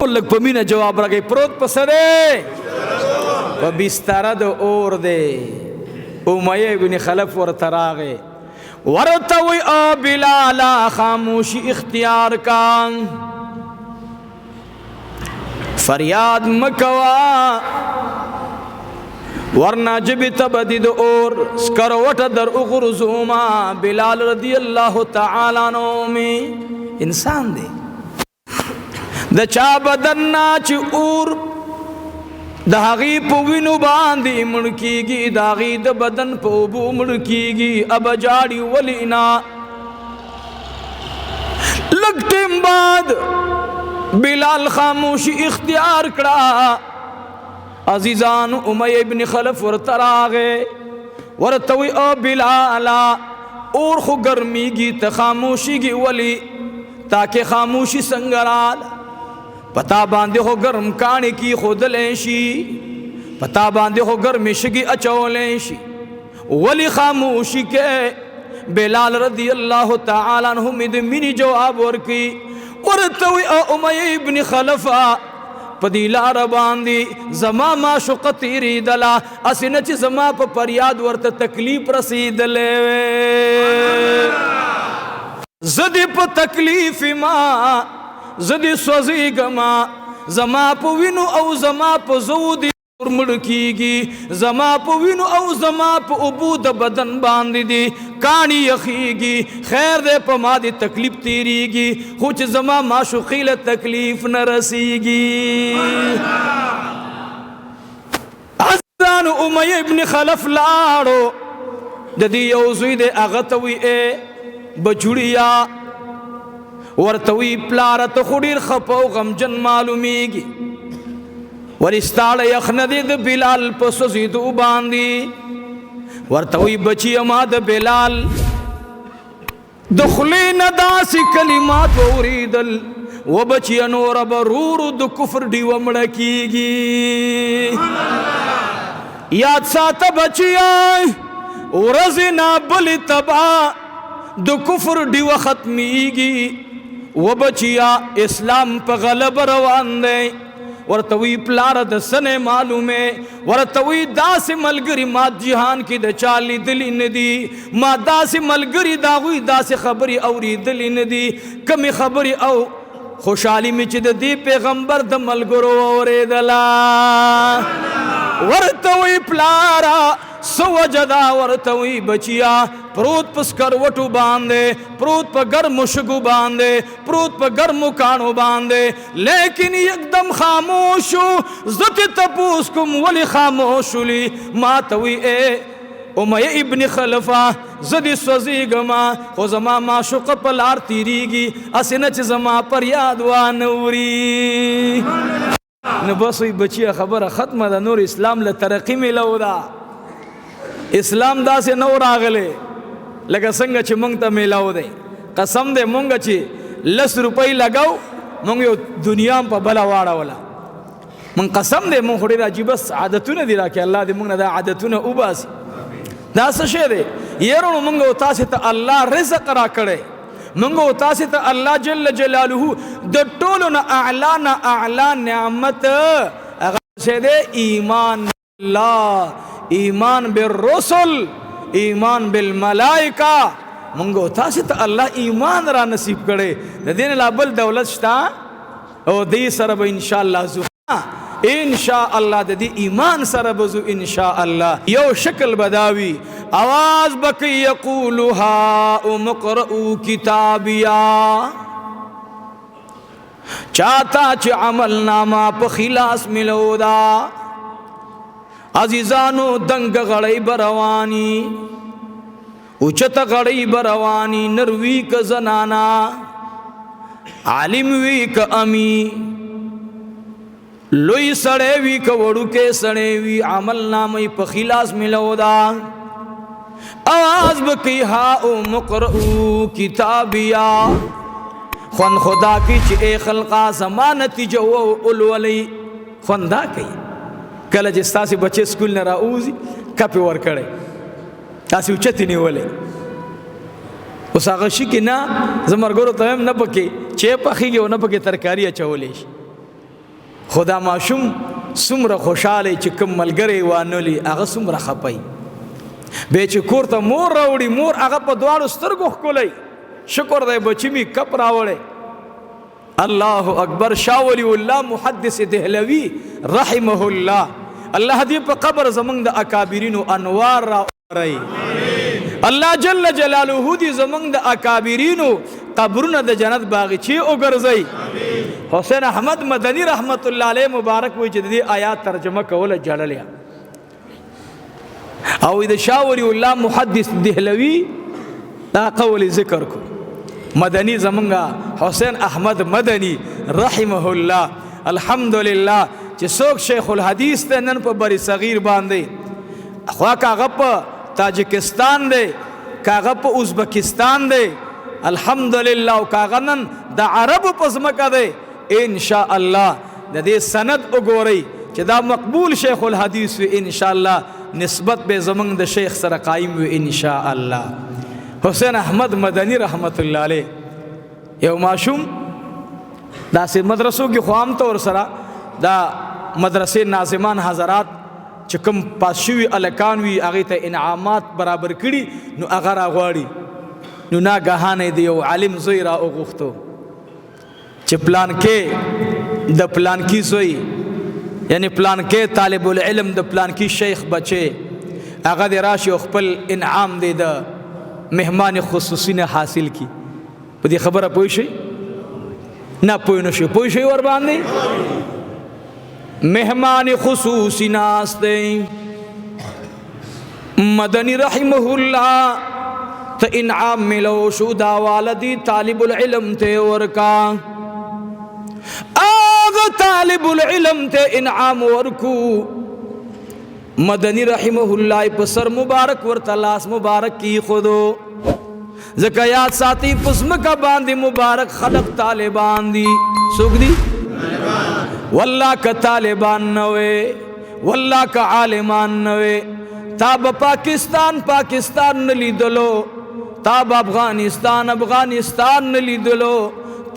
ټول لږ په مینه جواب راکوي. پروت په څه دی؟ په بستره د اور دی. امیہ ابن خلف ورته راغی، ورته وی او بلالا خاموشی اختیار کا، فریاد مکوا ورنہ جبی تبدی دو اور سکروٹ در اغرزوما. بلال رضی اللہ تعالیٰ عنہ میں انسان دے دا چا بدن ناچ اور دا غی پو وینو باندی مڑکی گی، دا غی دا بدن پو بو مڑکی گی. اب جاڑی ولینا لگتیم بعد بلال خاموشی اختیار کرا. عزیزان امیہ ابن خلف ورتراغے ورتوی او بلالا اور خو گرمی گی تخاموشی گی ولی تاکہ خاموشی سنگرال پتا باندے ہو گرم کانے کی خود لینشی، پتا باندے ہو گرمشگی اچو لینشی ولی خاموشی کے. بلال رضی اللہ تعالیٰ عنہ مد منی جواب ورکی ورتوی او امیہ ابن خلفا پدی لار باندی زما ما شقتی دلا اسنچ زما پا پریاد ورت تکلیف رسید لے زدی پا تکلیف ما زدی سوزی گما زما پا وینو او زما پا زودی مڑکی گی، زما پا وینو او زما پا عبود بدن باندی دی کانی یخی گی. خیر دے پا ما دی تکلیف تیری گی خوچ زما ما شقیل تکلیف نرسی گی. عزیزان امیہ ابن خلف لارو ددی یوزوی دے اغتوی اے بچوڑیا ورتوی پلارت خودیر خپو غمجن معلومی گی. ورستاڑ یخندی د بلال پسو زیدو باندی ورتوی بچی اما د بلال دخلی نداسی کلمات وریدل و بچی انور برور د کفر دی ومڑکی گی. یاد ساتا بچی آئی ورزنا بلی تبا د کفر دی و ختمی گی و بچیا اسلام پا غلب روان دے. ورتوی پلار د سنے معلومے ورتوی دا سے ملگری مات جہان کی دا چالی دلی ندی ما دا سے ملگری داوی دا سے خبری اوری دلی ندی کمی خبری او خوشحالی میں چید دی پیغمبر دا ملگرو اوری دلا. ورتوی پلارا سوجدا ورتوی بچیا پروت پس کروٹو باندے پروت پا گرم شگو باندے پروت پا گرم کانو باندے لیکن یک دم خاموشو زت تپوس کم ولی خاموشو لی ماتوی اے امیہ ابن خلفہ زدی سوزی گما خو زما معشوق پلار تیری گی اسنچ زما پر یادوانوری. نبسوی بچیا خبر ختم دا نور اسلام لترقی ملو دا اسلام دا سے نور آگلے لگا سنگا چی منگ تا میلاو دے. قسم دے منگا چی 10 روپئی لگاو منگ یو دنیا پا بلا وارا والا منگ قسم دے منگ خوڑی را جی بس عادتون دی را کہ اللہ دے منگ نا دا عادتون اوباسی دا سشے دے یرونو منگو تاسی تا اللہ رزق را کرے منگو تاسی تا اللہ جل جلالہو دا ٹولو نا اعلا نعمت اغشے دے ایمان اللہ، ایمان بالرسل، ایمان بالملائکہ. منگو تاسی تا اللہ ایمان را نصیب کرے دین لابل دولت شتا او دی سرب انشاءاللہ زو انشاءاللہ دی ایمان سرب زو انشاءاللہ. یو شکل بداوی آواز بکی یقولها امقرؤ کتابیا چاہتا چھ عمل نامہ پا خلاص ملو دا. عزیزانو دنگ غڑی بروانی اچت غڑی بروانی نروی کا زنانا عالم وی کا امی لوی سڑے وی کا وڑو کے سڑے وی عمل نامی پا خلاص ملو دا. آواز بکی ہاؤ مقرؤ کتابیا خون خدا کی چی اے خلقا زمانتی جو اولولی خون دا کی کله چې ستاسې بچې سکول نه راوځي کپې ورکړی تاسې اوچتې نیولې اوس هغه شي کې نه زه ملګرو ته وایم نه پکې چې پخېږي او نه پکې ترکاري اچولی شي خدا ماشوم څومره خوشاله چې کوم ملګری وانلی هغه څومره خپي به چې کور ته مور راوړي مور هغه په دواړو سترګو ښکلی شکر دی بچی می کپ راوړی الله اکبر شاه ولی الله محدث دهلوی رحمه الله الله دې په قبر زمونږ د اکابرینو انوار راوړی الله جل جلاله دې زمونږ د اکابرینو قبرونه د جنت باغچې وګرځي حسین احمد مدنی رحمت الله علیه مبارک وی چې دې آیات ترجمه کوله جړلیا او د شاه ولی الله محدث دهلوی دا قول ذکر کو مدنی زمونږه حسین احمد مدنی رحمه الله الحمدلله چې څوک شیخ الحدیث ته نن په بری صغیر باندې خوا کاغه په تاجکستان دی کاغه په ازبکستان دی الحمدلله او کاغه نن د عربو په ځمکه دی ان شاء الله د دې سند وګورئ چې دا مقبول شیخ الحدیث وي ان شاء الله نسبت به زمونږ د شیخ سره قائم وي ان شاء الله حسین احمد مدنی رحمت الله علیه یو ماشوم داسې مدرسو کې خو عام طور سره دا مدرسې ناظمان حضرات چې کوم پاس شوي الکان وي هغې ته انعامات برابر کړي نو هغه راغواړي نو ناګهانه د یو عالم زوی را وغوښتو چې پلان کې د پلان کې زوی یعنی پلان کې طالب العلم د پلان کې شیخ بچي هغه د راشي خپل انعام دی د مهمان خصوصی نه حاصل کی په دې خبره پوه شئ نه پوه نه شئ پوه شئ ور باندې مهمان خصوصی ناس دی مدنی رحمه الله ته انعام ملو شو دا والدی طالب العلم ته ورکا آغا طالب العلم ته انعام ورکو مدنی رحمه الله په سر مبارک ورته لاس مبارک کی خودو زکه یاد ساتي پسمکه باندې مبارک خلق طالبان دي سوق دي والله ک طالبان نوې والله ک عالمان نوې تاب پاکستان نلیدلو تاب افغانستان نلیدلو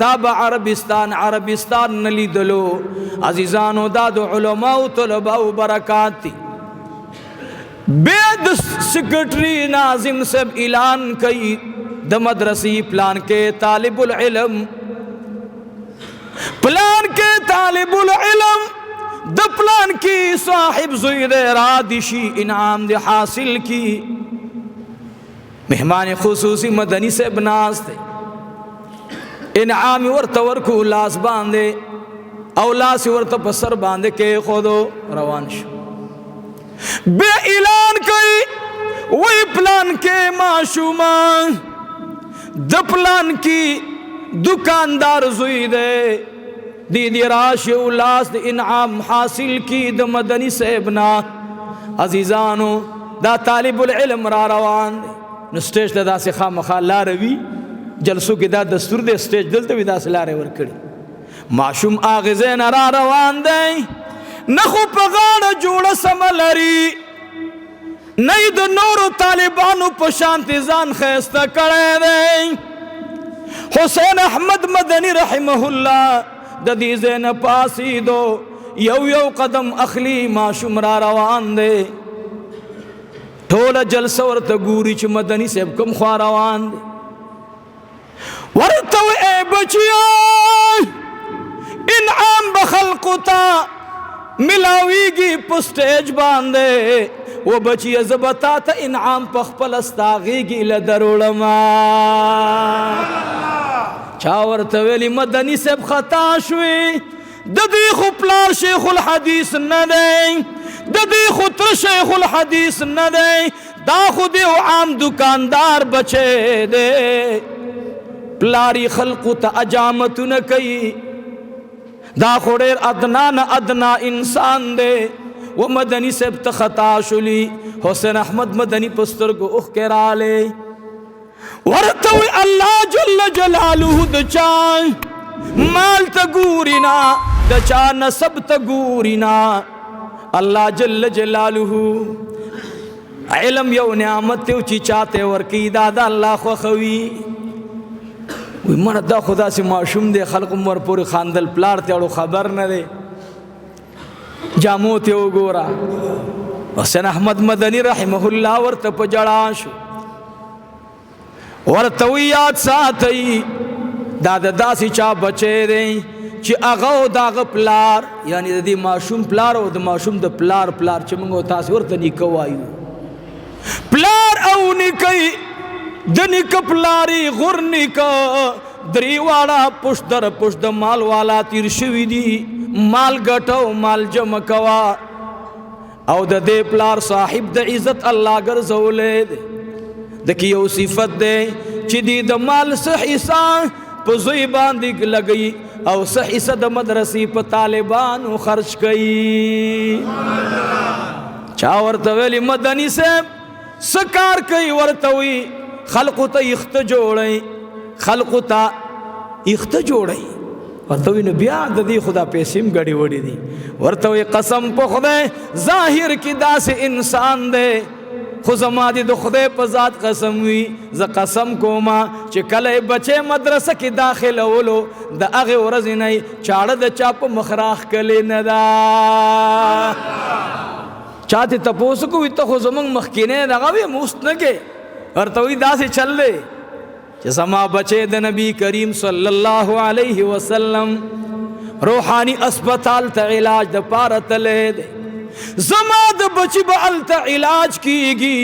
تاب عربستان نلیدلو عزیزانو دا د علماء او طلباء برکات دي بید سیکرٹری ناظم صاحب اعلان کئی د مدرسی پلان کے طالب العلم د پلان کی صاحب زوید رادشی انعام دے حاصل کی مہمان خصوصی مدنی صاحب ناز دے انعام ورتورکو لاس باندے او لاس ورت پسر باندے کے خودو روان شو بے اعلان کئی وی پلان کے معشومان د پلان کی دکاندار زوی دے دی راشی اولاس د انعام حاصل کی د مدنی صاحبنا عزیزانو دا طالب العلم را روان دے نو سٹیج دا سی خامخا لاروی جلسو کی دا دستور دے سٹیج دلتا بھی دا سی لارے ورکڑی معشوم آغزین را روان دے نخو پغاڑ جوڑا سملری نئی دو نورو طالبانو پشانتزان خیستا کرے دے حسین احمد مدنی رحمہ اللہ دا دیزین پاسی دو یو قدم اخلی معشوم را روان دے ٹھولا جلسہ ورطا گوری چھ مدنی سیب کم خواہ روان دے ورطا اے بچیا انعام بخلقتا ملاویگی پسٹیج باندے وہ بچی زبتا تا انعام پخپل استاغیگی لدروڑما چاور تویلی مدنی سب خطا شوی ددی خپلار شیخ الحدیث ندے ددی خطر شیخ الحدیث ندے دا خودی عام دکاندار بچے دے پلاری خلقو تا اجامتو نکی دا خوریر ادنا انسان دے وہ مدنی سب تخطا شلی حسین احمد مدنی پستر کو اخ کرالے ورطوی اللہ جل جلالہ دچان مال تگورینا دچان نسب تگورینا اللہ جل جلالہ علم یو نعمت تیو چی چاہتے ورکی دادا اللہ خوخوی وی مرد دا خدا سی معشوم دے خلق مر پوری خاندل پلار تیارو خبر نہ دے جامو ته وګورا. حسین احمد مدنی رحمه الله ورته په جړا شو، ورته وی یاد ساتئ دا د داسې چا بچی دی چې هغه او د هغه پلار، یعنی د دې ماشوم پلار او د ماشوم د پلار چې موږ تاسې ورته نیکه وایو، پلار او نیکه د نیکه پلاري غور نیکه درې واړه پشت در پشت د مال والا تیر شوي دي، مال ګټو مال جمع کوا، او د دې پلار صاحب د عزت الله ګرځولی دی. د کې یو صفت دی چې دی د مال څه حصه په زوی باندې لګوي او څه حصه د مدرسې په طالبانو خرچ کوي. چا ورته ویلي مدني صاحب څه کار کوي؟ ورته وي خلقو ته یخته جوړئ، خلقو ته یخته جوړئ. ورته وي نو بیا د دې خدا پیسې هم ګډې وډې دي. ورته وي قسم په خدای ظاهر کې داسې انسان دی، خو زما دې د خدای په ذات قسم وي، زه قسم کومه چې کله یې بچی مدرسه کې داخلولو د هغې ورځې نه یې چاړه د چا په مخ راښکلې نه ده. چا ته تپوس کوي ته خو زموږ مخکینی دغه وې اوس نه کې؟ ورته وي داسې چل دی چې زما بچی د نبی کریم صلی الله علیه وسلم روحانی اسپتال ته علاج د پاره تللی دی، زما د بچی به هلته علاج کیږي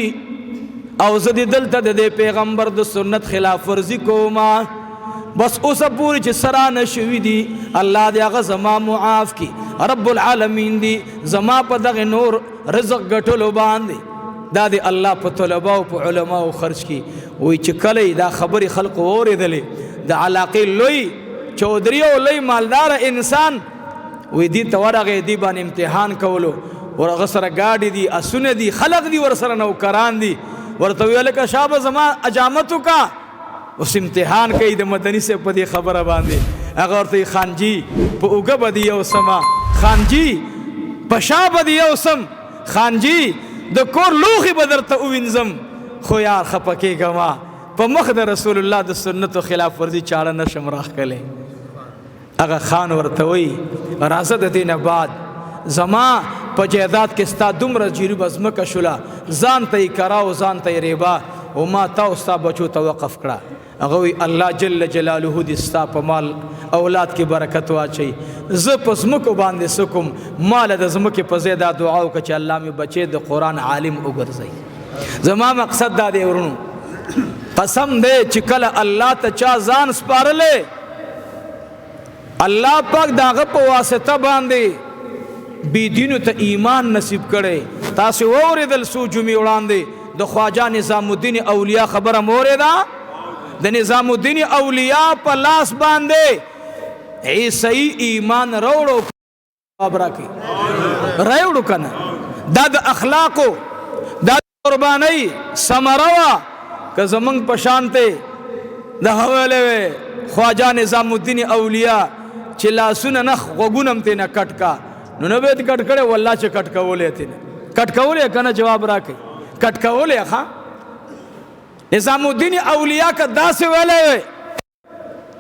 او زه دې دلته د دې پیغمبر د سنت خلاف ورزي کومه، بس اوسه پورې چې سرانه شوي دي الله دې هغه زما معاف کي، رب العالمین دی زما په دغه نور رزق ګټلو باندې دا دی الله په طلباو په علماو خرج کی. وی چې کله دا خبرې خلقو واورېدلې د علاقې لوی چودري او لوی مالدار انسان وی دې ته ورغې دې باندې امتحان کولو، ورغه سره ګاډي دي اسونه دي خلق دي ور سره نوکران دي، ورته ویل که شابه زما اجامتو کا اوس امتحان کوي د مدني سے په دې خبره باندې. هغه ورته خانجي په اوګه بدی یو سما، خانجي په شا بدی یو سم، خانجي د کور لوخي بدرته وینځم، خو یار خپه کېږم په مخ د رسول الله د سنتو خلاف ورزي چاړه نشم راښکلی. هغه خان ورته وی راځه د دې نه بعد زما په جایداد کې ستا دومره جریبه ځمکه شوله، ځان ته یې کرا او ځان ته یې ریبه او ما تا او ستا بچو ته وقف کړه. هغه وی الله جل جلاله دې ستا په مال اولاد کې برکت واچوي، زه په ځمکو باندې څه کوم، ماله د ځمکې په ځای دا دعا وکړه چې الله مې بچی د قرآن عالم وګرځوي. زما مقصد دا دی ورونو، قسم دی چې کله الله ته چا ځان سپارلی الله پاک د هغه په واسطه باندې بېدینو ته ایمان نصیب کړی. تاسې واورېدل څو جمعې وړاندې د خواجه نظام الدین اولیاء خبره مو اورېده؟ د نظام الدین اولیاء په لاس باندې عیسوي ایمان راوړو، جواب راکړي راوړو که نه؟ دا د اخلاقو دا د قربانۍ ثمره وه که زمونږ په شانتې دغه ویلی وی خواجه نظام الدین اولیاء چې لاسونه نه غوږونه هم ترېنه کټ کا، نو نه به یې کټ کړی والله چې کټ کولی یې ترېنه کټ کولی یې که نه؟ جواب راکړئ کټ کولی یې ښه؟ نظام الدین اولیاء که داسې ویلی وی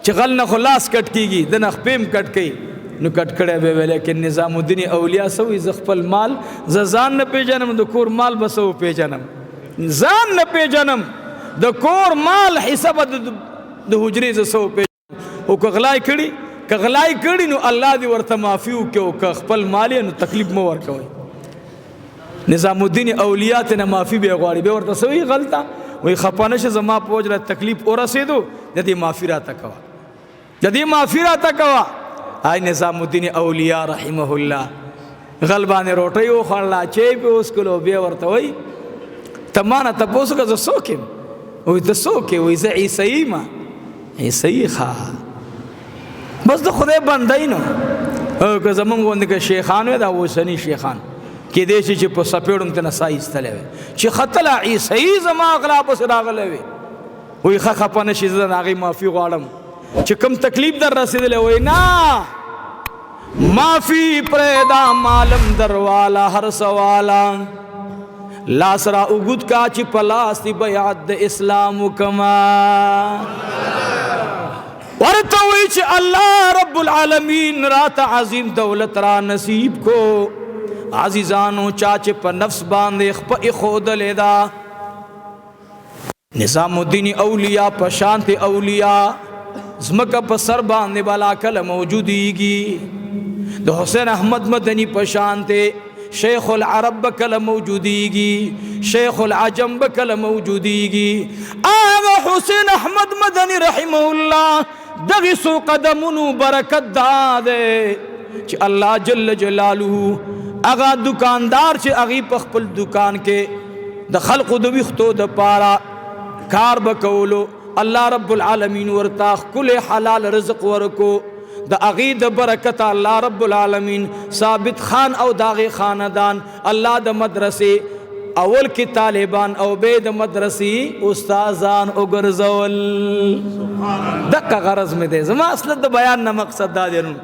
چې غل نه خو لاس کټ کېږي د نه خپې هم کټ کوي نو کټ کړی به وی. لیکن نظام الدین اولیاء څه وایي زه خپل مال زه ځان نه پېژنم، د کور مال به څه وپېژنم، ځان نه پېژنم، د کور مال حصه به د حجرې زه څه وپېژنم. او که غلای کړي که غلای کړي نو الله دې ورته معافي وکړي، او که خپل مال یې نو تکلیف مه ورکوئ. نظام الدین اولیاء ته نه معافي به یې غواړي، بیا ورته څه وایي غلطه وایي خفه نشه زما په وجه تکلیف ورسېدو د دې معافي راته کوه، د دې معافي راته کوه. آی نظام الدین اولیاء رحمه الله غل باندې روټۍ وخوړله چای پې وڅکلو، بیا ورته وایي ته ما نه تپوس وکړه زه څوک یم؟ وایي ته څوک یې؟ وایي زه عیسوي یم. عیسوي ښه بس د خدای بنده نو. که زمونږ غوندې که شیخان وی دا اوسني شیخان کېدای شي چې په څپېړو هم ترنه ساه ایستلی وی چې ختله عیسوي زما غلا پسې راغلی وی. وایي ښه خفه نه شي زه د هغې معافي غواړم چې کوم تکلیف در رسېدلی. وایي نه معافي پرېږده مالم درواله هر سواله، لاس را اوږد کا چې په لاس دې بیعت د اسلام وکړمه. ورته وایي چې الله رب العالمین راته عظیم دولت را نصیب کو، عزیزانو چاچ پا نفس باندے خپا اخود لیدا نظام الدین اولیاء پشانت اولیاء زمکا پا سر باندے بالا کل موجودی گی دو حسین احمد مدنی پشانت شیخ العرب بکل موجودی گی شیخ العجم بکل موجودی گی آغا حسین احمد مدنی رحمہ اللہ دغسو قدمونو برکت دادے چی اللہ جل جلالہ اغا دکاندار چی اغی پخپل دکان کے دا خلق دو ویختو دا پارا کار بکولو اللہ رب العالمین ورتاخ کل حلال رزق ورکو دا اغی دا برکت اللہ رب العالمین ثابت خان او داغی خاندان اللہ دا مدرسے اول کی طالبان او بے دا مدرسی استازان اگرزول دقا غرض میں دے زمان اصلت دا بیان نا مقصد دا دیرون